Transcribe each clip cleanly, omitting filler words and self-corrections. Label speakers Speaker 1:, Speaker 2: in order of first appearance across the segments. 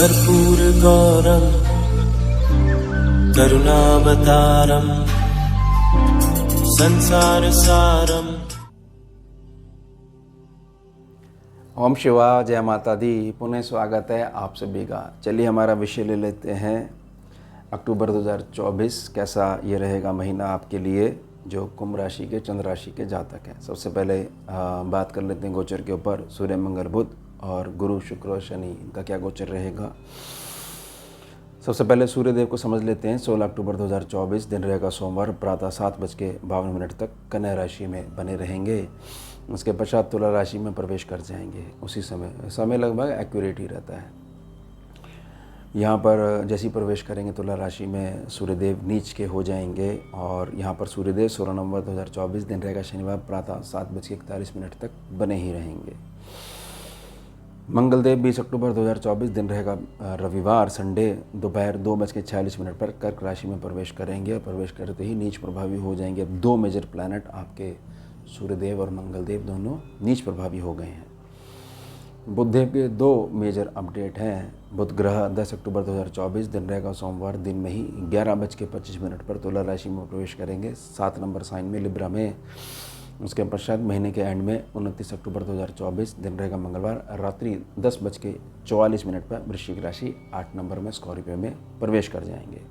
Speaker 1: कर्पूरगौरं करुणावतारं संसारसारं।
Speaker 2: ओम शिवा, जय माता दी। पुनः स्वागत है आप सभी का। चलिए हमारा विषय ले लेते हैं अक्टूबर 2024 कैसा ये रहेगा महीना आपके लिए जो कुंभ राशि के चंद्र राशि के जातक हैं। सबसे पहले बात कर लेते हैं गोचर के ऊपर। सूर्य मंगल बुध और गुरु शुक्र और शनि, इनका क्या गोचर रहेगा। सबसे पहले सूर्यदेव को समझ लेते हैं। 16 अक्टूबर 2024 दिन रहेगा सोमवार, प्रातः 7:52 तक कन्या राशि में बने रहेंगे। उसके पश्चात तुला राशि में प्रवेश कर जाएंगे। उसी समय लगभग एक्यूरेट ही रहता है। यहाँ पर जैसे ही प्रवेश करेंगे तुला राशि में सूर्यदेव नीच के हो जाएंगे और यहाँ पर सूर्यदेव 16 नवंबर 2024 दिन रहेगा शनिवार, प्रातः 7:41 तक बने ही रहेंगे। मंगलदेव 20 अक्टूबर 2024 दिन रहेगा रविवार, संडे, दोपहर 2:46 पर कर्क राशि में प्रवेश करेंगे और प्रवेश करते ही नीच प्रभावी हो जाएंगे। अब दो मेजर प्लैनेट आपके सूर्यदेव और मंगलदेव दोनों नीच प्रभावी हो गए हैं। बुधदेव के दो मेजर अपडेट हैं। बुध ग्रह 10 अक्टूबर 2024 दिन रहेगा सोमवार, दिन में ही 11:25 पर तुला राशि में प्रवेश करेंगे, 7 नंबर साइन में लिब्रा में। उसके पश्चात महीने के एंड में 29 अक्टूबर 2024 दिन रहेगा मंगलवार, रात्रि 10:44 पर वृश्चिक राशि 8 नंबर में स्कॉर्पियो में प्रवेश कर जाएंगे।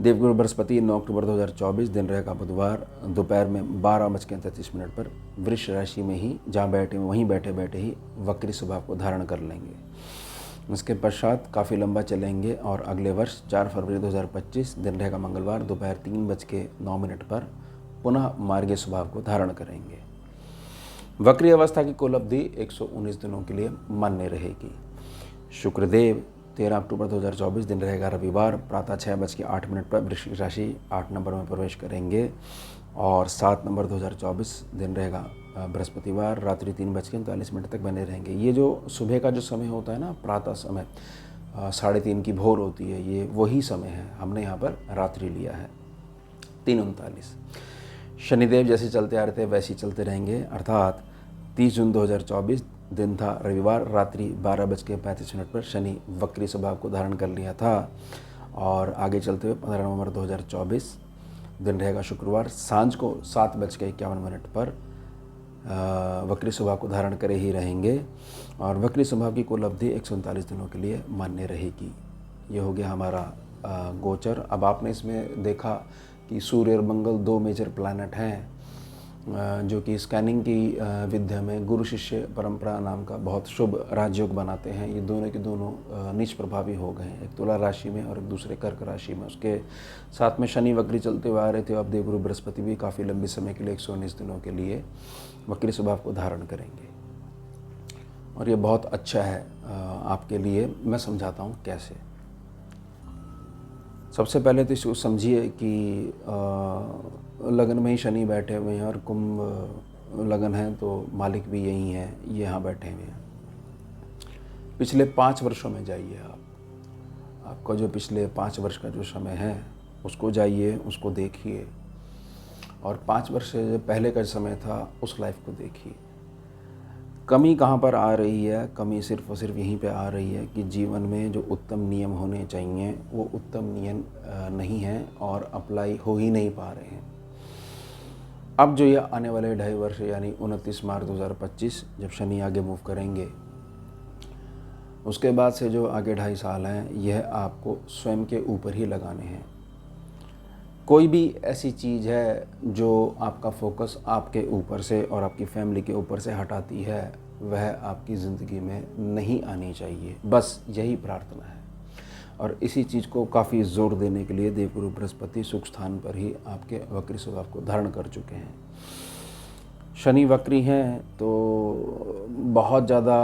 Speaker 2: देवगुरु बृहस्पति 9 अक्टूबर 2024 दिन रहेगा बुधवार, दोपहर में 12:33 पर वृष राशि में ही जहाँ बैठे वहीं बैठे बैठे ही वक्री स्वभाव को धारण कर लेंगे। उसके पश्चात काफ़ी लंबा चलेंगे और अगले वर्ष 4 फरवरी 2025 दिन रहेगा मंगलवार, दोपहर 3:09 पर पुनः मार्गीय स्वभाव को धारण करेंगे। वक्री अवस्था की कुल अवधि 119 दिनों के लिए मान्य रहेगी। शुक्रदेव 13 अक्टूबर 2024 दिन रहेगा रविवार, प्रातः 6:08 पर वृश्चिक राशि 8 नंबर में प्रवेश करेंगे और 7 नंबर 2024 दिन रहेगा बृहस्पतिवार, रात्रि 3:39 तक बने रहेंगे। ये जो सुबह का जो समय होता है ना, प्रातः समय 3:30 की भोर होती है, ये वही समय है। हमने यहाँ पर रात्रि लिया है 3:39। शनिदेव जैसे चलते आ रहे थे वैसे ही चलते रहेंगे, अर्थात 30 जून 2024 दिन था रविवार, रात्रि 12:35 पर शनि वक्री स्वभाव को धारण कर लिया था और आगे चलते हुए 15 नवंबर 2024 दिन रहेगा शुक्रवार, सांझ को 7:51 पर वक्री स्वभाव को धारण करे ही रहेंगे और वक्री स्वभाव की कुल अवधि 139 दिनों के लिए मान्य रहेगी। ये हो गया हमारा गोचर। अब आपने इसमें देखा कि सूर्य और मंगल दो मेजर प्लैनेट हैं जो कि स्कैनिंग की विद्या में गुरु शिष्य परंपरा नाम का बहुत शुभ राजयोग बनाते हैं। ये दोनों के दोनों नीच प्रभावी हो गए हैं, एक तुला राशि में और एक दूसरे कर्क राशि में। उसके साथ में शनि वक्री चलते हुए आ रहे थे। अब देवगुरु बृहस्पति भी काफ़ी लंबे समय के लिए 119 दिनों के लिए वक्री स्वभाव को धारण करेंगे और ये बहुत अच्छा है आपके लिए। मैं समझाता हूँ कैसे। सबसे पहले तो इसको समझिए कि लगन में ही शनि बैठे हुए हैं और कुंभ लगन है तो मालिक भी यही है, ये यहाँ बैठे हुए हैं। पिछले 5 वर्षों में जाइए आपका जो पिछले 5 वर्ष का जो समय है उसको जाइए, उसको देखिए और 5 वर्ष से पहले का समय था उस लाइफ को देखिए। कमी कहाँ पर आ रही है? कमी सिर्फ और सिर्फ यहीं पे आ रही है कि जीवन में जो उत्तम नियम होने चाहिए वो उत्तम नियम नहीं है और अप्लाई हो ही नहीं पा रहे हैं। अब जो ये आने वाले 2.5 वर्ष यानी 29 मार्च 2025 जब शनि आगे मूव करेंगे, उसके बाद से जो आगे 2.5 साल हैं यह आपको स्वयं के ऊपर ही लगाने हैं। कोई भी ऐसी चीज़ है जो आपका फोकस आपके ऊपर से और आपकी फैमिली के ऊपर से हटाती है, वह आपकी ज़िंदगी में नहीं आनी चाहिए। बस यही प्रार्थना है और इसी चीज़ को काफ़ी ज़ोर देने के लिए देवगुरु बृहस्पति सुख स्थान पर ही आपके वक्री स्वभाव को धारण कर चुके हैं। शनि वक्री हैं तो बहुत ज़्यादा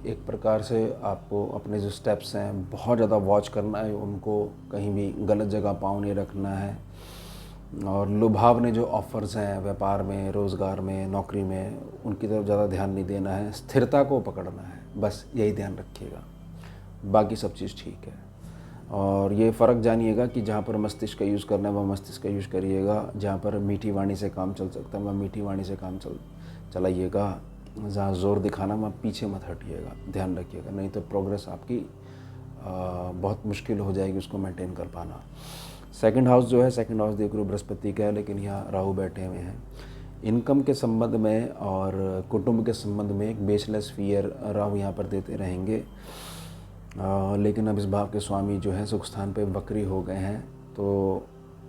Speaker 2: एक प्रकार से आपको अपने जो स्टेप्स हैं बहुत ज़्यादा वॉच करना है, उनको कहीं भी गलत जगह पाँव नहीं रखना है और लुभावने जो ऑफ़र्स हैं व्यापार में, रोज़गार में, नौकरी में, उनकी तरफ ज़्यादा ध्यान नहीं देना है। स्थिरता को पकड़ना है, बस यही ध्यान रखिएगा, बाकी सब चीज़ ठीक है। और ये फ़र्क जानिएगा कि जहाँ पर मस्तिष्क का यूज़ करना है वह मस्तिष्क का यूज़ करिएगा, जहाँ पर मीठी वाणी से काम चल सकता है वह मीठी वाणी से काम चलाइएगा। जहाँ ज़ोर दिखाना वहाँ पीछे मत हटिएगा, ध्यान रखिएगा, नहीं तो प्रोग्रेस आपकी बहुत मुश्किल हो जाएगी उसको मेंटेन कर पाना। सेकंड हाउस जो है, सेकंड हाउस देवगुरु बृहस्पति का है, लेकिन यहाँ राहु बैठे हुए हैं। इनकम के संबंध में और कुटुंब के संबंध में एक बेसलेस फियर राहु यहाँ पर देते रहेंगे। लेकिन अब इस भाव के स्वामी जो है सुख स्थान पे वक्री हो गए हैं, तो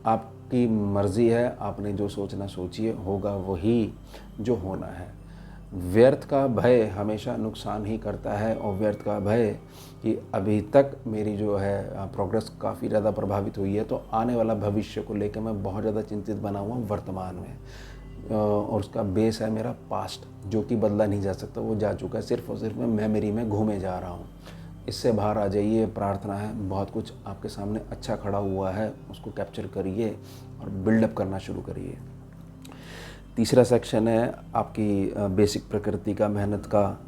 Speaker 2: आपकी मर्ज़ी है, आपने जो सोचना सोचिए, होगा वही जो होना है। व्यर्थ का भय हमेशा नुकसान ही करता है, और व्यर्थ का भय कि अभी तक मेरी जो है प्रोग्रेस काफ़ी ज़्यादा प्रभावित हुई है, तो आने वाला भविष्य को लेकर मैं बहुत ज़्यादा चिंतित बना हुआ हूँ वर्तमान में, और उसका बेस है मेरा पास्ट, जो कि बदला नहीं जा सकता, वो जा चुका है, सिर्फ और सिर्फ मैं मेमोरी में घूमे जा रहा हूँ। इससे बाहर आ जाइए, प्रार्थना है, बहुत कुछ आपके सामने अच्छा खड़ा हुआ है, उसको कैप्चर करिए और बिल्डअप करना शुरू करिए। तीसरा सेक्शन है आपकी बेसिक प्रकृति का, मेहनत का।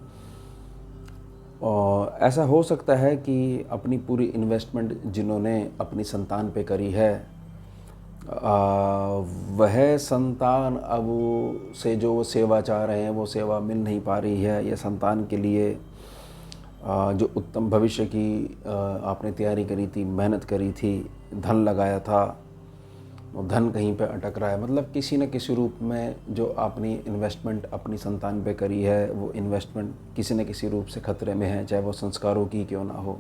Speaker 2: और ऐसा हो सकता है कि अपनी पूरी इन्वेस्टमेंट जिन्होंने अपनी संतान पे करी है, वह संतान अब से जो वो सेवा चाह रहे हैं वो सेवा मिल नहीं पा रही है, या संतान के लिए जो उत्तम भविष्य की आपने तैयारी करी थी, मेहनत करी थी, धन लगाया था, वो धन कहीं पे अटक रहा है। मतलब किसी न किसी रूप में जो आपने इन्वेस्टमेंट अपनी संतान पे करी है, वो इन्वेस्टमेंट किसी न किसी रूप से खतरे में है, चाहे वो संस्कारों की क्यों ना हो।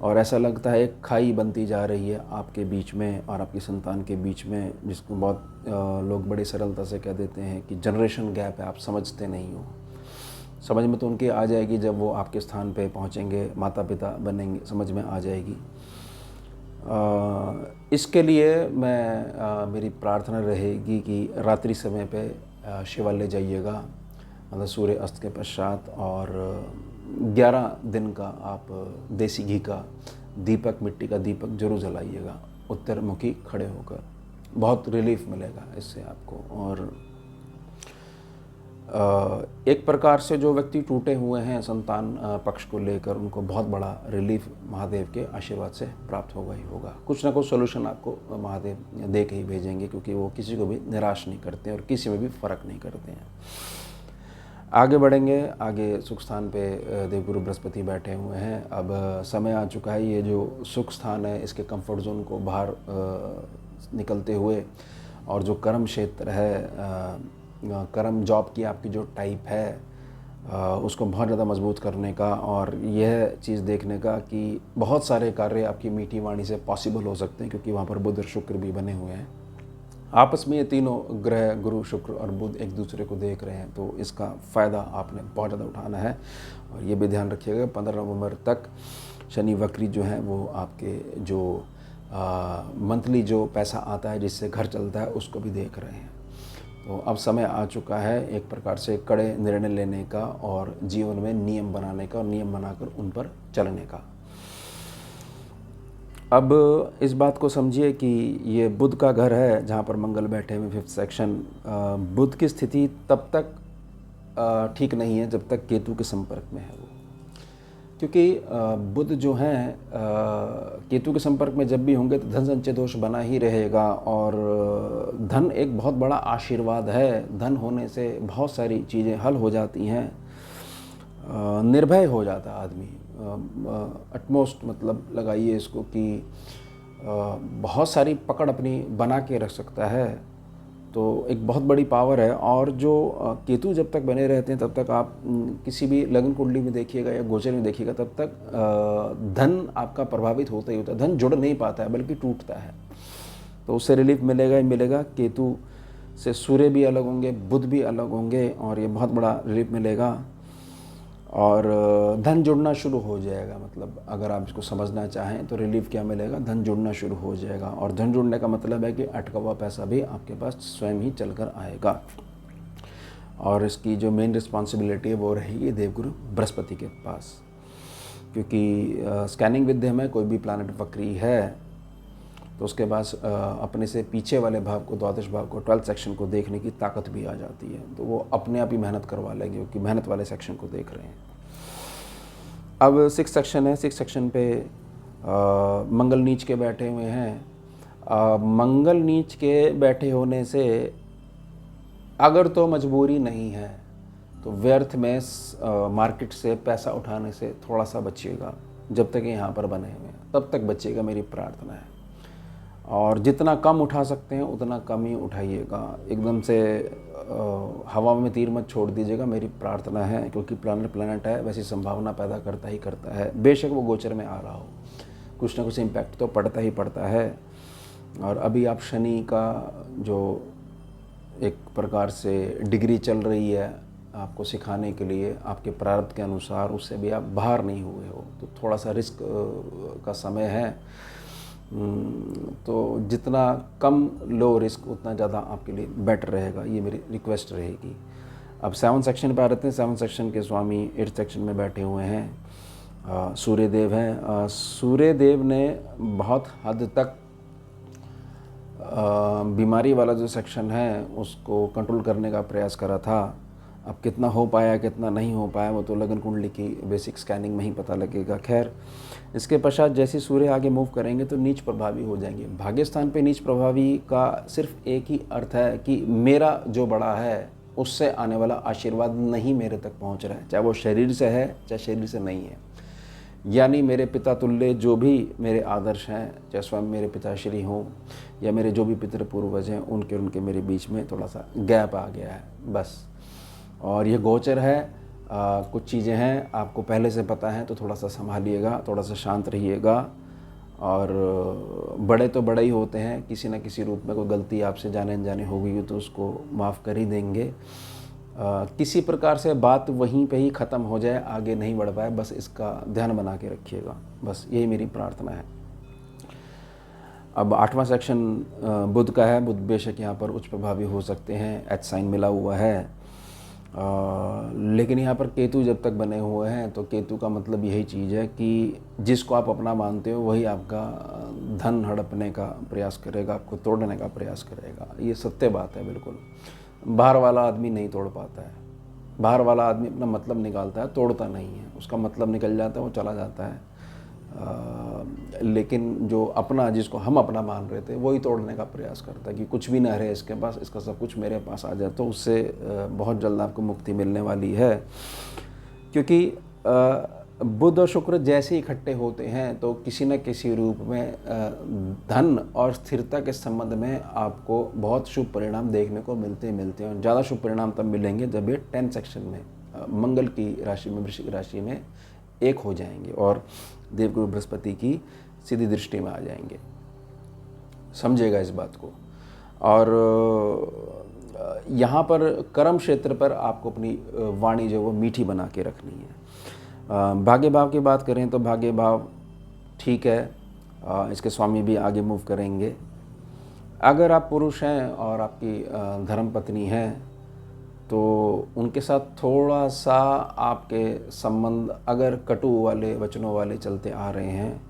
Speaker 2: और ऐसा लगता है एक खाई बनती जा रही है आपके बीच में और आपकी संतान के बीच में, जिसको बहुत लोग बड़ी सरलता से कह देते हैं कि जनरेशन गैप है, आप समझते नहीं हो। समझ में तो उनकी आ जाएगी जब वो आपके स्थान पे पहुंचेंगे, माता पिता बनेंगे, समझ में आ जाएगी। इसके लिए मेरी प्रार्थना रहेगी कि रात्रि समय पे शिवालय जाइएगा, मतलब सूर्य अस्त के पश्चात, और 11 दिन का आप देसी घी का दीपक, मिट्टी का दीपक जरूर जलाइएगा, उत्तरमुखी खड़े होकर। बहुत रिलीफ मिलेगा इससे आपको। और एक प्रकार से जो व्यक्ति टूटे हुए हैं संतान पक्ष को लेकर, उनको बहुत बड़ा रिलीफ महादेव के आशीर्वाद से प्राप्त होगा ही होगा। कुछ ना कुछ सोल्यूशन आपको महादेव दे के ही भेजेंगे, क्योंकि वो किसी को भी निराश नहीं करते और किसी में भी फ़र्क नहीं करते हैं। आगे बढ़ेंगे, आगे सुख स्थान पे देवगुरु बृहस्पति बैठे हुए हैं। अब समय आ चुका है, ये जो सुख स्थान है इसके कंफर्ट जोन को बाहर निकलते हुए, और जो कर्म क्षेत्र है, कर्म जॉब की आपकी जो टाइप है, उसको बहुत ज़्यादा मजबूत करने का, और यह चीज़ देखने का कि बहुत सारे कार्य आपकी मीठी वाणी से पॉसिबल हो सकते हैं, क्योंकि वहाँ पर बुध और शुक्र भी बने हुए हैं। आपस में ये तीनों ग्रह, गुरु, शुक्र और बुध, एक दूसरे को देख रहे हैं, तो इसका फ़ायदा आपने बहुत ज़्यादा उठाना है। और ये भी ध्यान रखिएगा 15 नवंबर तक शनि वक्री जो है वो आपके जो मंथली जो पैसा आता है, जिससे घर चलता है, उसको भी देख रहे हैं। तो अब समय आ चुका है एक प्रकार से कड़े निर्णय लेने का, और जीवन में नियम बनाने का, और नियम बनाकर उन पर चलने का। अब इस बात को समझिए कि ये बुध का घर है जहाँ पर मंगल बैठे हुए, 5th सेक्शन। बुध की स्थिति तब तक ठीक नहीं है जब तक केतु के संपर्क में है वो, क्योंकि बुध जो हैं केतु के संपर्क में जब भी होंगे तो धन संचय दोष बना ही रहेगा। और धन एक बहुत बड़ा आशीर्वाद है, धन होने से बहुत सारी चीज़ें हल हो जाती हैं, निर्भय हो जाता आदमी, अटमोस्ट मतलब लगाइए इसको कि बहुत सारी पकड़ अपनी बना के रख सकता है, तो एक बहुत बड़ी पावर है। और जो केतु जब तक बने रहते हैं तब तक आप किसी भी लगन कुंडली में देखिएगा या गोचर में देखिएगा, तब तक धन आपका प्रभावित होता ही होता है, धन जुड़ नहीं पाता है बल्कि टूटता है। तो उससे रिलीफ मिलेगा ही मिलेगा। केतु से सूर्य भी अलग होंगे, बुध भी अलग होंगे, और ये बहुत बड़ा रिलीफ मिलेगा। और धन जुड़ना शुरू हो जाएगा, मतलब अगर आप इसको समझना चाहें तो रिलीफ क्या मिलेगा, धन जुड़ना शुरू हो जाएगा। और धन जुड़ने का मतलब है कि अटका हुआ पैसा भी आपके पास स्वयं ही चलकर आएगा। और इसकी जो मेन रिस्पॉन्सिबिलिटी है वो रहेगी देवगुरु बृहस्पति के पास, क्योंकि स्कैनिंग विद्या में कोई भी प्लैनेट वक्री है तो उसके पास अपने से पीछे वाले भाव को, द्वादश भाव को, 12th सेक्शन को देखने की ताकत भी आ जाती है, तो वो अपने आप ही मेहनत करवा लेंगे, क्योंकि मेहनत वाले सेक्शन को देख रहे हैं। अब 6th सेक्शन है, 6th सेक्शन पे मंगल नीच के बैठे हुए हैं। मंगल नीच के बैठे होने से अगर तो मजबूरी नहीं है तो व्यर्थ में मार्केट से पैसा उठाने से थोड़ा सा बचिएगा। जब तक यहाँ पर बने हुए हैं तब तक बचिएगा, मेरी प्रार्थना है। और जितना कम उठा सकते हैं उतना कम ही उठाइएगा, एकदम से हवा में तीर मत छोड़ दीजिएगा, मेरी प्रार्थना है। क्योंकि प्लैनेट है, वैसी संभावना पैदा करता ही करता है, बेशक वो गोचर में आ रहा हो, कुछ ना कुछ इम्पैक्ट तो पड़ता ही पड़ता है। और अभी आप शनि का जो एक प्रकार से डिग्री चल रही है आपको सिखाने के लिए, आपके प्रारब्ध के अनुसार, उससे भी आप बाहर नहीं हुए हो, तो थोड़ा सा रिस्क का समय है। तो जितना कम लो रिस्क उतना ज़्यादा आपके लिए बेटर रहेगा, ये मेरी रिक्वेस्ट रहेगी। अब 7 सेक्शन पर आते हैं। 7 सेक्शन के स्वामी 8 सेक्शन में बैठे हुए हैं, सूर्यदेव हैं। सूर्यदेव ने बहुत हद तक बीमारी वाला जो सेक्शन है उसको कंट्रोल करने का प्रयास करा था। अब कितना हो पाया कितना नहीं हो पाया वो तो लगन कुंडली की बेसिक स्कैनिंग में ही पता लगेगा। खैर, इसके पश्चात जैसे सूर्य आगे मूव करेंगे तो नीच प्रभावी हो जाएंगे। भाग्यस्थान पे नीच प्रभावी का सिर्फ एक ही अर्थ है कि मेरा जो बड़ा है उससे आने वाला आशीर्वाद नहीं मेरे तक पहुंच रहा है, चाहे वो शरीर से है चाहे शरीर से नहीं है। यानी मेरे पिता तुल्य जो भी मेरे आदर्श हैं, चाहे स्वयं मेरे पिताश्री हों या मेरे जो भी पितृ पूर्वज हैं, उनके मेरे बीच में थोड़ा सा गैप आ गया है बस। और ये गोचर है, कुछ चीज़ें हैं आपको पहले से पता है, तो थोड़ा सा संभालिएगा, थोड़ा सा शांत रहिएगा। और बड़े तो बड़े ही होते हैं, किसी न किसी रूप में कोई गलती आपसे जाने अनजाने हो गई हो तो उसको माफ़ कर ही देंगे। किसी प्रकार से बात वहीं पे ही ख़त्म हो जाए, आगे नहीं बढ़ पाए, बस इसका ध्यान बना के रखिएगा, बस यही मेरी प्रार्थना है। अब 8वां सेक्शन बुध का है। बुध बेशक यहाँ पर उच्च प्रभावी हो सकते हैं, एच साइन मिला हुआ है। लेकिन यहाँ पर केतु जब तक बने हुए हैं तो केतु का मतलब यही चीज़ है कि जिसको आप अपना मानते हो वही आपका धन हड़पने का प्रयास करेगा, आपको तोड़ने का प्रयास करेगा। ये सत्य बात है बिल्कुल। बाहर वाला आदमी नहीं तोड़ पाता है, बाहर वाला आदमी अपना मतलब निकालता है, तोड़ता नहीं है। उसका मतलब निकल जाता है, वो चला जाता है। लेकिन जो अपना, जिसको हम अपना मान रहे थे, वही तोड़ने का प्रयास करता है कि कुछ भी ना रहे इसके पास, इसका सब कुछ मेरे पास आ जाए। तो उससे बहुत जल्द आपको मुक्ति मिलने वाली है। क्योंकि बुध और शुक्र जैसे इकट्ठे होते हैं तो किसी न किसी रूप में धन और स्थिरता के संबंध में आपको बहुत शुभ परिणाम देखने को मिलते हैं। ज़्यादा शुभ परिणाम तब मिलेंगे जब ये 10 सेक्शन में मंगल की राशि में, वृश्चिक राशि में एक हो जाएंगे और देवगुरु बृहस्पति की सीधी दृष्टि में आ जाएंगे। समझेगा इस बात को। और यहाँ पर कर्म क्षेत्र पर आपको अपनी वाणी जो वो मीठी बना के रखनी है। भाग्य भाव की बात करें तो भाग्य भाव ठीक है, इसके स्वामी भी आगे मूव करेंगे। अगर आप पुरुष हैं और आपकी धर्मपत्नी है तो उनके साथ थोड़ा सा आपके संबंध अगर कटु वाले वचनों वाले चलते आ रहे हैं,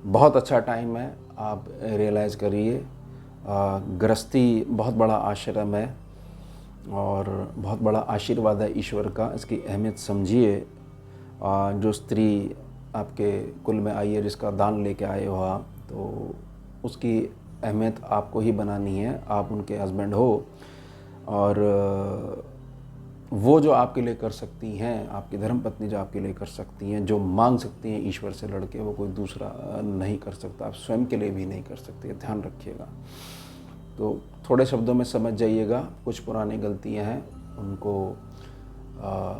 Speaker 2: बहुत अच्छा टाइम है, आप रियलाइज़ करिए। गृहस्थी बहुत बड़ा आश्रम है और बहुत बड़ा आशीर्वाद है ईश्वर का, इसकी अहमियत समझिए। जो स्त्री आपके कुल में आई है, जिसका दान लेके आए हो आप, तो उसकी अहमियत आपको ही बनानी है। आप उनके हस्बैंड हो और वो जो आपके लिए कर सकती हैं, आपकी धर्मपत्नी जो आपके लिए कर सकती हैं, जो मांग सकती हैं ईश्वर से लड़के, वो कोई दूसरा नहीं कर सकता। आप स्वयं के लिए भी नहीं कर सकते, ध्यान रखिएगा। तो थोड़े शब्दों में समझ जाइएगा, कुछ पुरानी गलतियां हैं उनको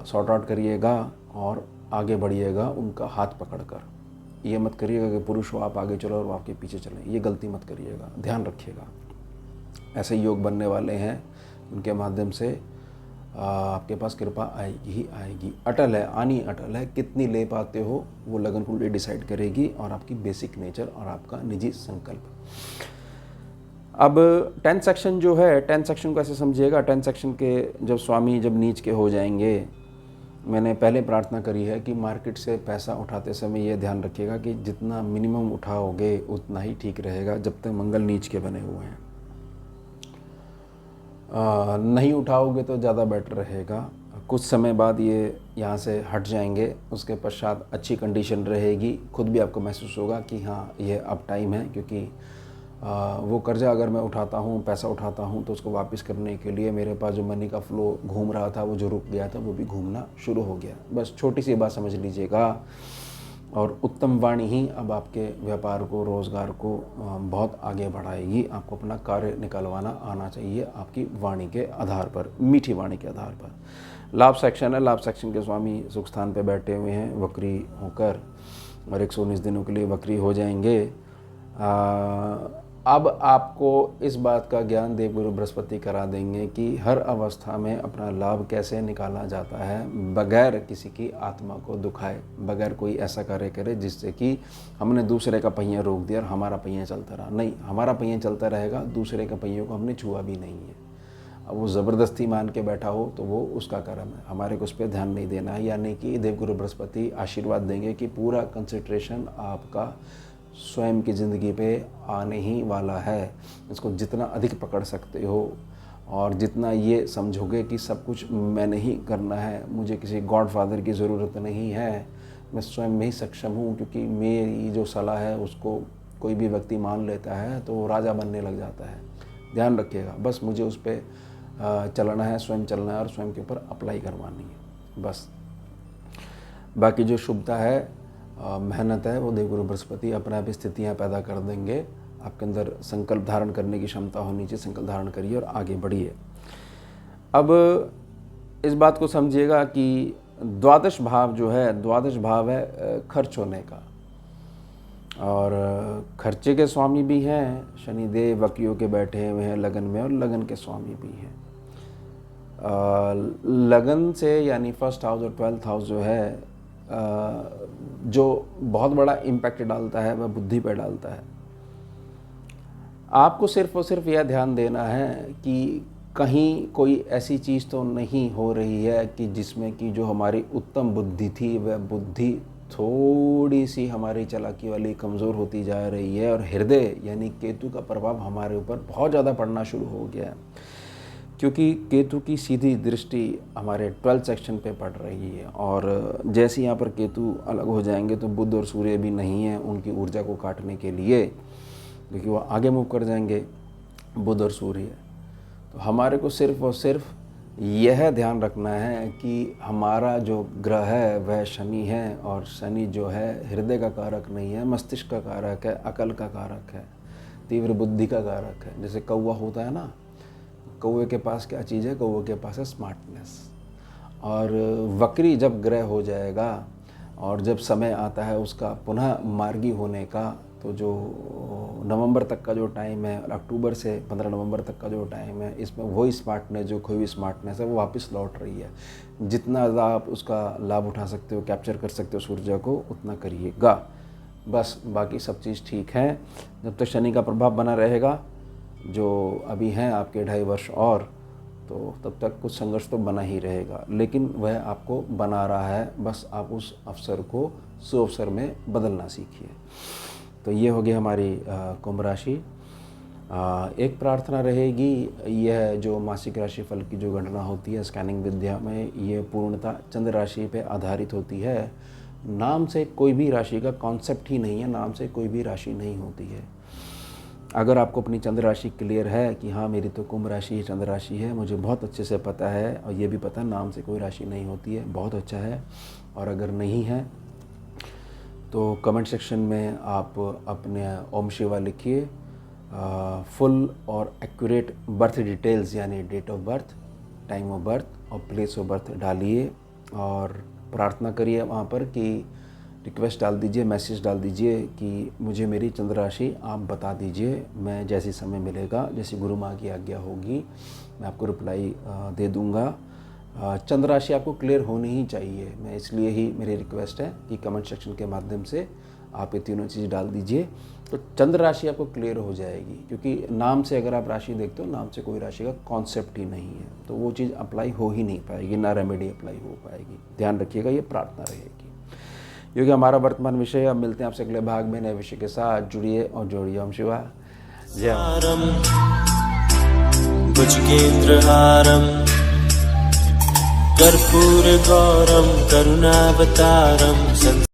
Speaker 2: सॉर्ट आउट करिएगा और आगे बढ़िएगा उनका हाथ पकड़कर। ये मत करिएगा कि पुरुष हो आप आगे चलो और वो आपके पीछे चलें, ये गलती मत करिएगा, ध्यान रखिएगा। ऐसे योग बनने वाले हैं, उनके माध्यम से आपके पास कृपा आएगी ही आएगी, अटल है, आनी अटल है। कितनी ले पाते हो वो लगन कुंडली डिसाइड करेगी और आपकी बेसिक नेचर और आपका निजी संकल्प। अब 10 सेक्शन जो है, 10 सेक्शन को ऐसे समझिएगा, 10 सेक्शन के जब स्वामी जब नीच के हो जाएंगे, मैंने पहले प्रार्थना करी है कि मार्केट से पैसा उठाते समय ये ध्यान रखिएगा कि जितना मिनिमम उठाओगे उतना ही ठीक रहेगा जब तक मंगल नीच के बने हुए हैं। नहीं उठाओगे तो ज़्यादा बेटर रहेगा। कुछ समय बाद ये यहाँ से हट जाएंगे, उसके पश्चात अच्छी कंडीशन रहेगी, खुद भी आपको महसूस होगा कि हाँ ये अब टाइम है, क्योंकि वो कर्जा अगर मैं उठाता हूँ, पैसा उठाता हूँ, तो उसको वापस करने के लिए मेरे पास जो मनी का फ्लो घूम रहा था, वो जो रुक गया था, वो भी घूमना शुरू हो गया। बस छोटी सी बात समझ लीजिएगा। और उत्तम वाणी ही अब आपके व्यापार को, रोज़गार को बहुत आगे बढ़ाएगी। आपको अपना कार्य निकलवाना आना चाहिए आपकी वाणी के आधार पर, मीठी वाणी के आधार पर। लाभ सेक्शन है, लाभ सेक्शन के स्वामी सुख स्थान पे बैठे हुए हैं वक्री होकर, और 119 दिनों के लिए वक्री हो जाएंगे। अब आपको इस बात का ज्ञान देवगुरु बृहस्पति करा देंगे कि हर अवस्था में अपना लाभ कैसे निकाला जाता है बगैर किसी की आत्मा को दुखाए, बगैर कोई ऐसा कार्य करे जिससे कि हमने दूसरे का पहिया रोक दिया और हमारा पहिया चलता रहा। नहीं, हमारा पहिया चलता रहेगा, दूसरे का पहियों को हमने छुआ भी नहीं है। अब वो ज़बरदस्ती मान के बैठा हो तो वो उसका कर्म है, हमारे को उस पर ध्यान नहीं देना है। यानी कि देवगुरु बृहस्पति आशीर्वाद देंगे कि पूरा कंसंट्रेशन आपका स्वयं की ज़िंदगी पे आने ही वाला है। इसको जितना अधिक पकड़ सकते हो और जितना ये समझोगे कि सब कुछ मैंने ही करना है, मुझे किसी गॉडफादर की ज़रूरत नहीं है, मैं स्वयं में ही सक्षम हूँ, क्योंकि मेरी जो सलाह है उसको कोई भी व्यक्ति मान लेता है तो वो राजा बनने लग जाता है। ध्यान रखिएगा, बस मुझे उस पर चलना है, स्वयं चलना है और स्वयं के ऊपर अप्लाई करवानी है बस। बाकी जो शुभता है, मेहनत है, वो देवगुरु बृहस्पति अपने आप स्थितियाँ पैदा कर देंगे। आपके अंदर संकल्प धारण करने की क्षमता होनी चाहिए, संकल्प धारण करिए और आगे बढ़िए। अब इस बात को समझिएगा कि द्वादश भाव जो है, द्वादश भाव है खर्च होने का, और खर्चे के स्वामी भी हैं शनिदेव, वकियों के बैठे हुए हैं लगन में, और लगन के स्वामी भी हैं। लगन से यानी फर्स्ट हाउस और 12th हाउस जो है, जो बहुत बड़ा इम्पैक्ट डालता है वह बुद्धि पर डालता है। आपको सिर्फ और सिर्फ यह ध्यान देना है कि कहीं कोई ऐसी चीज़ तो नहीं हो रही है कि जिसमें कि जो हमारी उत्तम बुद्धि थी वह बुद्धि थोड़ी सी हमारी चालाकी वाली कमज़ोर होती जा रही है, और हृदय यानी केतु का प्रभाव हमारे ऊपर बहुत ज़्यादा पड़ना शुरू हो गया है। क्योंकि केतु की सीधी दृष्टि हमारे 12th सेक्शन पे पड़ रही है, और जैसे यहाँ पर केतु अलग हो जाएंगे तो बुध और सूर्य भी नहीं है उनकी ऊर्जा को काटने के लिए, क्योंकि वो आगे मूव कर जाएंगे बुध और सूर्य। तो हमारे को सिर्फ और सिर्फ यह ध्यान रखना है कि हमारा जो ग्रह है वह शनि है, और शनि जो है हृदय का कारक नहीं है, मस्तिष्क का कारक है, अकल का कारक है, तीव्र बुद्धि का कारक है। जैसे कौवा होता है ना, कौवे के पास क्या चीज़ है? कौवे के पास है स्मार्टनेस। और वक्री जब ग्रह हो जाएगा और जब समय आता है उसका पुनः मार्गी होने का, तो जो नवंबर तक का जो टाइम है, अक्टूबर से 15 नवंबर तक का जो टाइम है, इसमें वही स्मार्टनेस, जो खोई हुई स्मार्टनेस है, वो वापस लौट रही है। जितना ज़्यादा आप उसका लाभ उठा सकते हो, कैप्चर कर सकते हो ऊर्जा को, उतना करिएगा बस। बाकी सब चीज़ ठीक है। जब तक शनि का प्रभाव बना रहेगा, जो अभी हैं आपके 2.5 वर्ष और, तो तब तक कुछ संघर्ष तो बना ही रहेगा, लेकिन वह आपको बना रहा है। बस आप उस अवसर को सुअवसर में बदलना सीखिए। तो ये होगी हमारी कुंभ राशि। एक प्रार्थना रहेगी, यह जो मासिक राशि फल की जो गणना होती है स्कैनिंग विद्या में, ये पूर्णतः चंद्र राशि पे आधारित होती है। नाम से कोई भी राशि का कॉन्सेप्ट ही नहीं है, नाम से कोई भी राशि नहीं होती है। अगर आपको अपनी चंद्र राशि क्लियर है कि हाँ मेरी तो कुंभ राशि है, चंद्र राशि है, मुझे बहुत अच्छे से पता है, और ये भी पता है नाम से कोई राशि नहीं होती है, बहुत अच्छा है। और अगर नहीं है तो कमेंट सेक्शन में आप अपने ओम शिवा लिखिए, फुल और एक्यूरेट बर्थ डिटेल्स यानी date of birth, time of birth और प्लेस ऑफ बर्थ डालिए, और प्रार्थना करिए वहाँ पर कि रिक्वेस्ट डाल दीजिए, मैसेज डाल दीजिए कि मुझे मेरी चंद्र राशि आप बता दीजिए। मैं जैसे समय मिलेगा, जैसी गुरु माँ की आज्ञा होगी, मैं आपको रिप्लाई दे दूँगा। चंद्र राशि आपको क्लियर होनी ही चाहिए। मैं इसलिए ही मेरी रिक्वेस्ट है कि कमेंट सेक्शन के माध्यम से आप ये तीनों चीज़ डाल दीजिए, तो चंद्र राशि आपको क्लियर हो जाएगी। क्योंकि नाम से अगर आप राशि देखते हो, नाम से कोई राशि का कॉन्सेप्ट ही नहीं है, तो वो चीज़ अप्लाई हो ही नहीं पाएगी, ना रेमेडी अप्लाई हो पाएगी। ध्यान रखिएगा, ये प्रार्थना रहेगी। क्योंकि हमारा वर्तमान विषय, अब मिलते हैं आपसे अगले भाग में नए विषय के साथ। जुड़िए और जोड़िए। ओम शिवा जय।
Speaker 1: भुजगेन्द्रहारं कर्पूरगौरं करुणावतारं